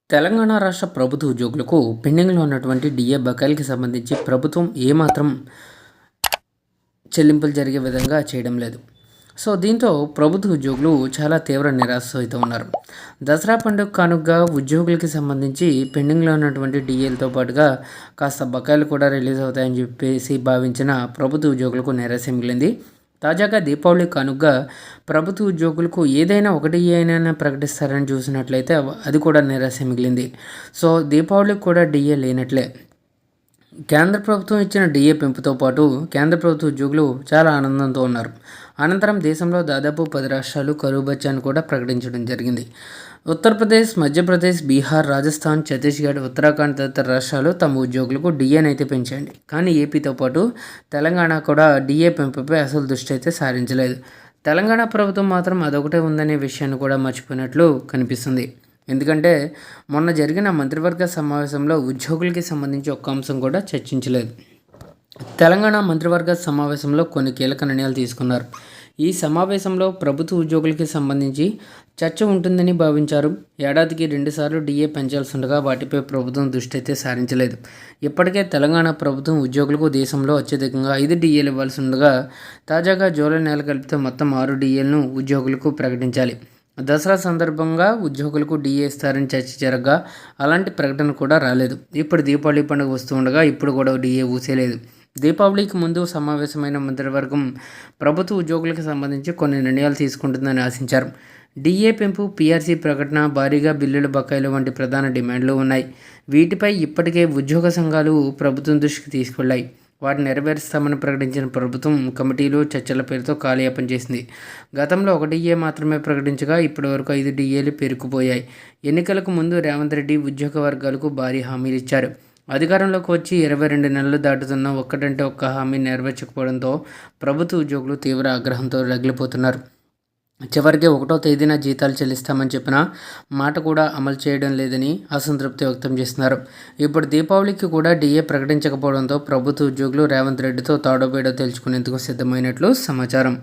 తెలంగాణ రాష్ట్ర ప్రభుత్వ ఉద్యోగులకు పెండింగ్‌లో ఉన్నటువంటి డీఏ బకాయిలకి సంబంధించి ప్రభుత్వం ఏమాత్రం చెల్లింపులు జరిగే విధంగా చేయడం లేదు. సో, దీంతో ప్రభుత్వ ఉద్యోగులు చాలా తీవ్ర నిరాశతో అయితే ఉన్నారు. దసరా పండుగ కానుకగా ఉద్యోగులకి సంబంధించి పెండింగ్‌లో ఉన్నటువంటి డీఏలతో పాటుగా కాస్త బకాయిలు కూడా రిలీజ్ అవుతాయని చెప్పేసి భావించిన ప్రభుత్వ ఉద్యోగులకు నిరాశ మిగిలింది. తాజాగా దీపావళి కానుకగా ప్రభుత్వ ఉద్యోగులకు ఏదైనా ఒకటి అయినా ప్రకటిస్తారని చూసినట్లయితే అది కూడా నిరాశ మిగిలింది. సో, దీపావళికి కూడా డీఏ లేనట్లే. కేంద్ర ప్రభుత్వం ఇచ్చిన డీఏ పెంపుతో పాటు కేంద్ర ప్రభుత్వ ఉద్యోగులు చాలా ఆనందంతో ఉన్నారు. అనంతరం దేశంలో దాదాపు 10 రాష్ట్రాలు కరువు బత్యాన్ని కూడా ప్రకటించడం జరిగింది. ఉత్తరప్రదేశ్, మధ్యప్రదేశ్, బీహార్, రాజస్థాన్, ఛత్తీస్గఢ్, ఉత్తరాఖండ్ తదితర రాష్ట్రాలు తమ ఉద్యోగులకు డీఏని అయితే పెంచాయండి. కానీ ఏపీతో పాటు తెలంగాణ కూడా డీఏ పెంపుపై అసలు దృష్టి అయితే సారించలేదు. తెలంగాణ ప్రభుత్వం మాత్రం అదొకటే ఉందనే విషయాన్ని కూడా మర్చిపోయినట్లు కనిపిస్తుంది. ఎందుకంటే మొన్న జరిగిన మంత్రివర్గ సమావేశంలో ఉద్యోగులకి సంబంధించి ఒక్క అంశం కూడా చర్చించలేదు. తెలంగాణ మంత్రివర్గ సమావేశంలో కొన్ని కీలక నిర్ణయాలు తీసుకున్నారు. ఈ సమావేశంలో ప్రభుత్వ ఉద్యోగులకి సంబంధించి చర్చ ఉంటుందని భావించారు. ఏడాదికి 2 సార్లు డీఏ పెంచాల్సి ఉండగా వాటిపై ప్రభుత్వం దృష్టి అయితే సారించలేదు. ఇప్పటికే తెలంగాణ ప్రభుత్వం ఉద్యోగులకు దేశంలో అత్యధికంగా 5 డీఏలు ఇవ్వాల్సి ఉండగా తాజాగా జూలై నెల కలిపితే మొత్తం 6 డీఏలను ఉద్యోగులకు ప్రకటించాలి. దసరా సందర్భంగా ఉద్యోగులకు డీఏ ఇస్తారని చర్చ జరగగా అలాంటి ప్రకటన కూడా రాలేదు. ఇప్పుడు దీపావళి పండుగ వస్తూ ఉండగా ఇప్పుడు కూడా డీఏ ఊసేలేదు. దీపావళికి ముందు సమావేశమైన మంత్రివర్గం ప్రభుత్వ ఉద్యోగులకు సంబంధించి కొన్ని నిర్ణయాలు తీసుకుంటుందని ఆశించారు. డీఏ పెంపు, పీఆర్సీ ప్రకటన, భారీగా బిల్లుల బకాయిలు వంటి ప్రధాన డిమాండ్లు ఉన్నాయి. వీటిపై ఇప్పటికే ఉద్యోగ సంఘాలు ప్రభుత్వం దృష్టికి తీసుకెళ్లాయి. వాటిని నెరవేరుస్తామని ప్రకటించిన ప్రభుత్వం కమిటీలు, చర్చల పేరుతో కాలయాపన చేసింది. గతంలో 1 డీఏ మాత్రమే ప్రకటించగా ఇప్పటి వరకు 5 డీఏలు పేరుకుపోయాయి. ఎన్నికలకు ముందు రేవంత్ రెడ్డి ఉద్యోగ వర్గాలకు భారీ హామీలు ఇచ్చారు. అధికారంలోకి వచ్చి 22 నెలలు దాటుతున్నా ఒక్కటంటే ఒక్క హామీ నెరవేర్చకపోవడంతో ప్రభుత్వ ఉద్యోగులు తీవ్ర ఆగ్రహంతో రగిలిపోతున్నారు. చివరికి 1వ తేదీన జీతాలు చెల్లిస్తామని చెప్పిన మాట కూడా అమలు చేయడం లేదని అసంతృప్తి వ్యక్తం చేస్తున్నారు. ఇప్పుడు దీపావళికి కూడా డీఏ ప్రకటించకపోవడంతో ప్రభుత్వ ఉద్యోగులు రేవంత్ రెడ్డితో తాడోపేడో తేల్చుకునేందుకు సిద్ధమైనట్లు సమాచారం.